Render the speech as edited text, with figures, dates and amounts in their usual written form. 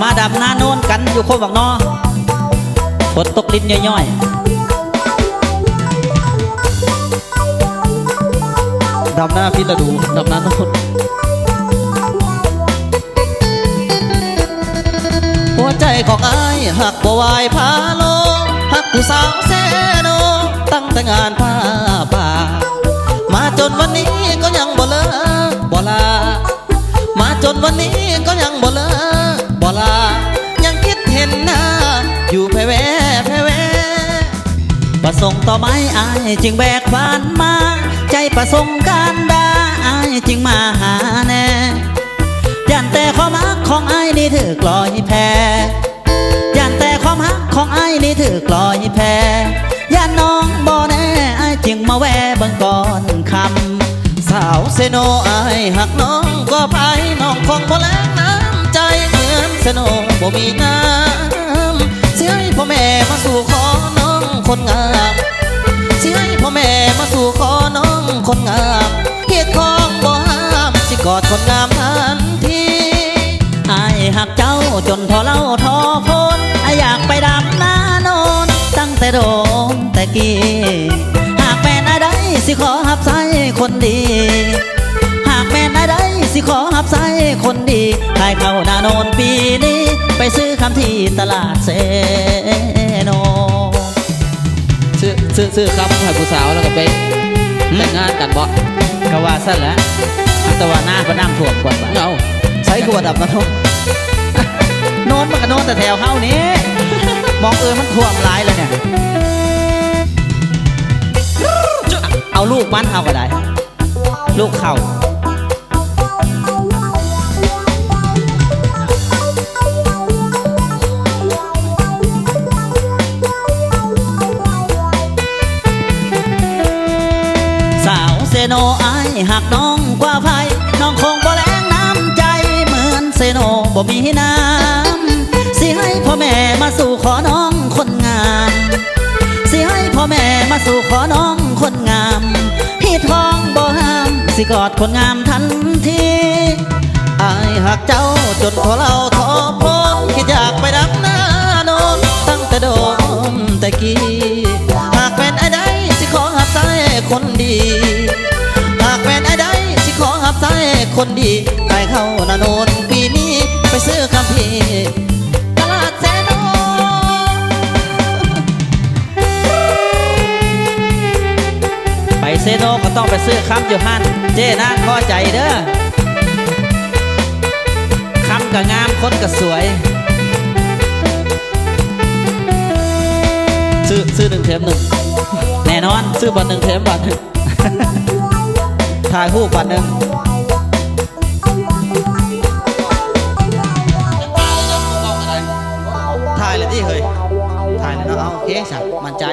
มาดำนาโนนกันอยู่โคบักนอฝนตกลิ้นย่อยดำหน้าพิษดูดำหน้าโนนหัวใจของอ้ายหักบ่วายพาโลหักผู้สาวเซโนตั้งแต่งานผ้าป่ามาจนวันนี้ก็ยังบ่เลิกบ่ลามาจนวันนี้ก็ยังบ่เลิกบ่ลายังคิดเห็นหน้าอยู่แพ้แวแพ้แวประสงค์ต่อไม้อายจึงแบกผ่านมาใจประสงค์การด่าอายจึงมาหาแน่ยันแต่ความฮักของอายนี่ถือกลอยแพ้ยันแต่ความฮักของอายนี่ถือกลอยแพ้ยันน้องบ่แน่อายจึงมาแวะเบิ่งก่อนคำสาวเซโนอายหักน้องก็ไปน้องคงบ่แลงน้ำใจเหมือนเซโนบ่มีน้ำเสียให้พ่อแม่มาสู่ขอน้องคนงามเสียให้พ่อแม่มาสู่ขอน้องคนงามเกียรติของบ่ห้ามสิกอดคนงามทันทีอายหักเจ้าจนทอเล่าทอโพนอายอยากไปดำนาโนนตั้งแต่โดนแต่กี้หากแม่นอายได้สิขอหับใส่คนดีหากแม่นอายได้สิขอหับใส่คนดีใครเข้านาโนนปีนี้ไปซื้อคำที่ตลาดเซโนซื้อครับให้ผู้สาวแล้วก็ไปแต่งงานกันบ่ก็ว่าสั้นแหละแต่ว่าหน้าก็น้ำท่วมก่อนเอาใช้ขวดดับนะทุกโนนมันก็โนนแต่แถวเฮานี้มองมันท่วมหลายเลยเนี่ยเอาลูกมันเอาก็ได้ลูกเข่าสาวเซโนอายหักน้องกว่าไฟน้องคงบ่แรงน้ำใจเหมือนเซโนบ่มีน้ำสิให้พ่อแม่มาสู่ขอน้องคนงามสิให้พ่อแม่มาสู่ขอน้องคนงามพี่ท้องบ่ห้ามสิกอดคนงามทันทีอายหักเจ้าจนพอเราท้อพงคิดอยากไปดำหน้าโนนตั้งแต่โดนแต่กี้หากเป็นไอ้ได้สิขอหับใส่คนดีหากเป็นไอ้ได้สิขอหับใส่คนดีไปเข้านาโนนปีนี้ไปซื้อคำพี่ตลาดเซโนไปเซโนก็ต้องไปซื้อคำอยู่ฮั่นเจ้นางพอใจเด้อคำก็งามคนก็สวยซื้อ1 แถม 1แน่นอนซื้อบัตร1 แถมบัตร 1ถ่ายรูปบัตร 1ถ่ายเลยที่เฮ้ยถ่ายเลยเนาะเอาโอเคสั่งมั่นใจ